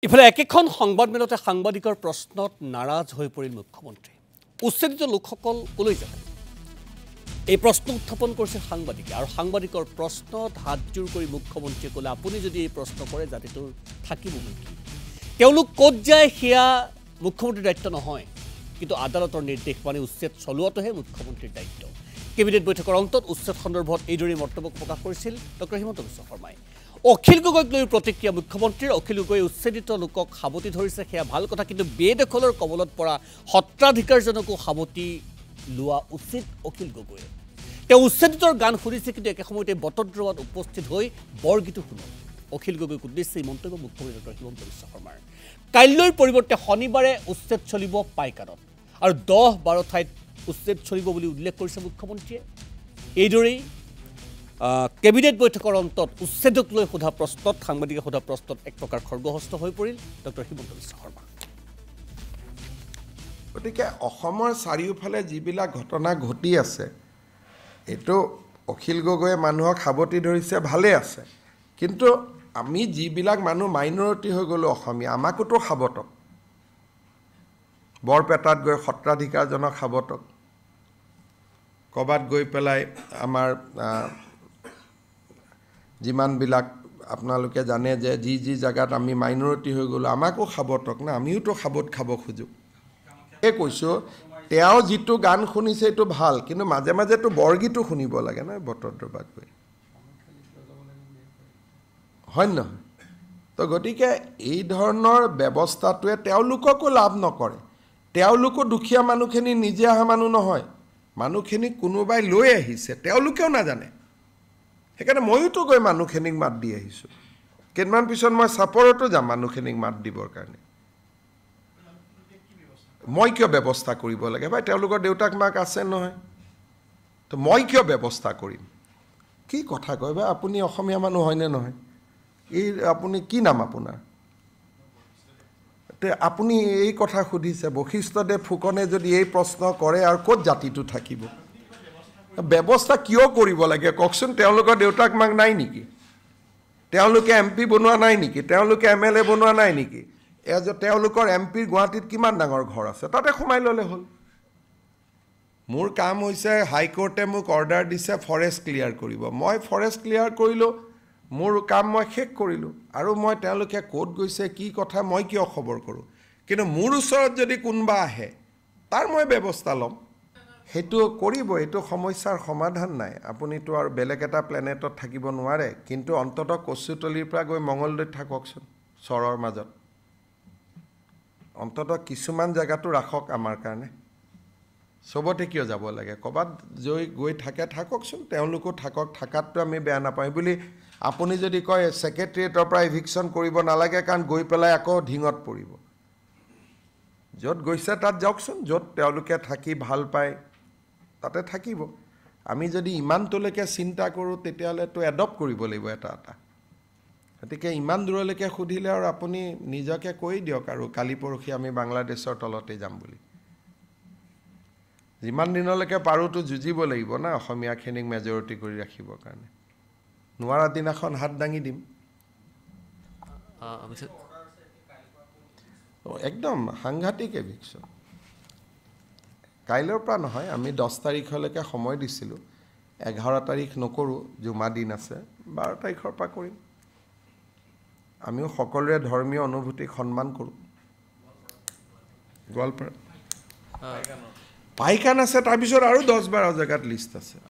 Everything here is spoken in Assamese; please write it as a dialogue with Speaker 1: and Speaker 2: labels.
Speaker 1: ইফালে একেখন সংবাদমেলতে সাংবাদিকৰ প্ৰশ্নত নাৰাজ হৈ পৰিল মুখ্যমন্ত্ৰী উচ্ছেদিত লোকসকল কলৈ যাব এই প্ৰশ্ন উত্থাপন কৰিছে সাংবাদিকে আৰু সাংবাদিকৰ প্ৰশ্নত হাতজোৰ কৰি মুখ্যমন্ত্ৰীয়ে ক'লে আপুনি যদি এই প্ৰশ্ন কৰে জাতিটোৰ থাকিব নেকি তেওঁলোক ক'ত যায় সেয়া মুখ্যমন্ত্ৰীৰ দায়িত্ব নহয় কিন্তু আদালতৰ নিৰ্দেশ মানে উচ্ছেদ চলোৱাটোহে মুখ্যমন্ত্ৰীৰ দায়িত্ব কেবিনেট বৈঠকৰ অন্তত উচ্ছেদ সন্দৰ্ভত এইদৰে মন্তব্য প্ৰকাশ কৰিছিল ডক্টৰ হিমন্ত বিশ্ব শৰ্মাই অখিল গগৈক লৈ প্ৰতিক্ৰিয়া মুখ্যমন্ত্ৰীৰ অখিল গগৈ উচ্ছেদিত লোকক সাৱতি ধৰিছে সেয়া ভাল কথা কিন্তু বেদখলৰ কবলত পৰা সত্ৰাধিকাৰজনকো সাৱতি লোৱা উচিত অখিল গগৈ তেওঁ উচ্ছেদিতৰ গান শুনিছে কিন্তু একে সময়তে বটদ্ৰৱাত উপস্থিত হৈ বৰগীতো শুনক অখিল গগৈক উদ্দেশ্যে মন্তব্য মুখ্যমন্ত্ৰী ডক্টৰ হিমন্ত বিশ্ব শৰ্মাৰ কাইলৈৰ পৰিৱৰ্তে শনিবাৰে উচ্ছেদ চলিব পাইকানত আৰু 10-12 ঠাইত উচ্ছেদ চলিব বুলি উল্লেখ কৰিছে মুখ্যমন্ত্ৰীয়ে এইদৰেই কেবিনেট বৈঠকৰ অন্তত উচ্ছেদক লৈ সোধা প্ৰশ্নত সাংবাদিকে সোধা প্ৰশ্নত এক প্ৰকাৰ খৰ্গহস্ত হৈ পৰিল ডক্টৰ হিমন্ত বিশ্ব শৰ্মা
Speaker 2: গতিকে অসমৰ চাৰিওফালে যিবিলাক ঘটনা ঘটি আছে এইটো অখিল গগৈয়ে মানুহক সাৱতি ধৰিছে ভালে আছে কিন্তু আমি যিবিলাক মানুহ মাইনৰিটি হৈ গ'লো অসমীয়া আমাকোতো সাৱতক বৰপেটাত গৈ সত্ৰাধিকাৰজনক সাৱতক ক'বাত গৈ পেলাই আমাৰ যিমানবিলাক আপোনালোকে জানে যে যি জায়গাত আমি মাইনৰিটি হৈ গ'লো আমাকো সাৱতক না আমিওতো সাৱত খাব খোজোঁ এই কৈছোঁ তেওঁ যিটো গান শুনিছে এইটো ভাল কিন্তু মাজে মাজেতো বৰগীতো শুনিব লাগে না বটদ্ৰৱাত গৈ হয় নহয় তো গতিকে এই ধৰণৰ ব্যৱস্থাটোৱে তেওঁলোককো লাভ নকৰে তেওঁলোকো দুখীয়া মানুহখিনি নিজে অহা মানুহ নহয় মানুহখিনি কোনোবাই লৈ আহিছে তেওঁলোকেও নাজানে সেইকাৰণে ময়োতো গৈ মানুহখিনিক মাত দি আহিছোঁ কেইদিনমান পিছত মই চাপৰতো যাম মানুহখিনিক মাত দিবৰ কাৰণে মই কিয় ব্যৱস্থা কৰিব লাগে ভাই তেওঁলোকৰ দেউতাক মাক আছে নহয় তো মই কিয় ব্যৱস্থা কৰিম কি কথা কয় ভাই আপুনি অসমীয়া মানুহ হয়নে নহয় এই আপুনি কি নাম আপোনাৰ তে আপুনি এই কথা সুধিছে বশিষ্ঠদেৱ ফুকনে যদি এই প্ৰশ্ন কৰে আৰু ক'ত জাতিটো থাকিব ব্যৱস্থা কিয় কৰিব লাগে কওকচোন তেওঁলোকৰ দেউতাক মাক নাই নেকি তেওঁলোকে MP বনোৱা নাই নেকি তেওঁলোকে MLA বনোৱা নাই নেকি তেওঁলোকৰ MPৰ গুৱাহাটীত কিমান ডাঙৰ ঘৰ আছে তাতে সোমাই ল'লে হ'ল মোৰ কাম হৈছে হাইকোৰ্টে মোক অৰ্ডাৰ দিছে ফৰেষ্ট ক্লিয়াৰ কৰিব মই ফৰেষ্ট ক্লিয়াৰ কৰিলোঁ মোৰ কাম মই শেষ কৰিলোঁ আৰু মই তেওঁলোকে ক'ত গৈছে কি কথা মই কিয় খবৰ কৰোঁ কিন্তু মোৰ ওচৰত যদি কোনোবা আহে তাৰ মই ব্যৱস্থা ল'ম সেইটো কৰিব এইটো সমস্যাৰ সমাধান নাই আপুনিতো আৰু বেলেগ এটা প্লেনেটত থাকিব নোৱাৰে কিন্তু অন্ততঃ কচুতলিৰ পৰা গৈ মঙলদৈত থাককচোন চৰৰ মাজত অন্ততঃ কিছুমান জেগাটো ৰাখক আমাৰ কাৰণে চবতে কিয় যাব লাগে ক'ৰবাত গৈ থাককচোন তেওঁলোকো থাকক থাকাততো আমি বেয়া নাপাওঁ বুলি আপুনি যদি কয় ছেক্ৰেটেৰিয়েটৰ পৰা ইভিকশ্যন কৰিব নালাগে কাৰণ গৈ পেলাই আকৌ ঢিঙত পৰিব য'ত গৈছে তাত যাওকচোন য'ত তেওঁলোকে থাকি ভাল পায় তাতে থাকিব আমি যদি ইমানটোলৈকে চিন্তা কৰোঁ তেতিয়াহ'লেতো এডপ্ট কৰিব লাগিব এটা গতিকে ইমান দূৰলৈকে সুধিলে আৰু আপুনি নিজকে কৈ দিয়ক আৰু কালি পৰহি আমি বাংলাদেশৰ তলতে যাম বুলি যিমান দিনলৈকে পাৰোঁতো যুঁজিব লাগিব না অসমীয়াখিনিক মেজৰিটি কৰি ৰাখিবৰ কাৰণে নোৱাৰা দিনাখন হাত দাঙি দিম একদম সাংঘাতিক এভিকশ্যন কাইলৈৰ পৰা নহয় আমি 10 তাৰিখলৈকে সময় দিছিলোঁ 11 তাৰিখ নকৰোঁ জুমা দিন আছে 12 তাৰিখৰ পৰা কৰিম আমিও সকলোৰে ধৰ্মীয় অনুভূতিক সন্মান কৰোঁ গোৱালপাৰা পাইকান আছে তাৰপিছত আৰু 10-12 জেগাত লিষ্ট আছে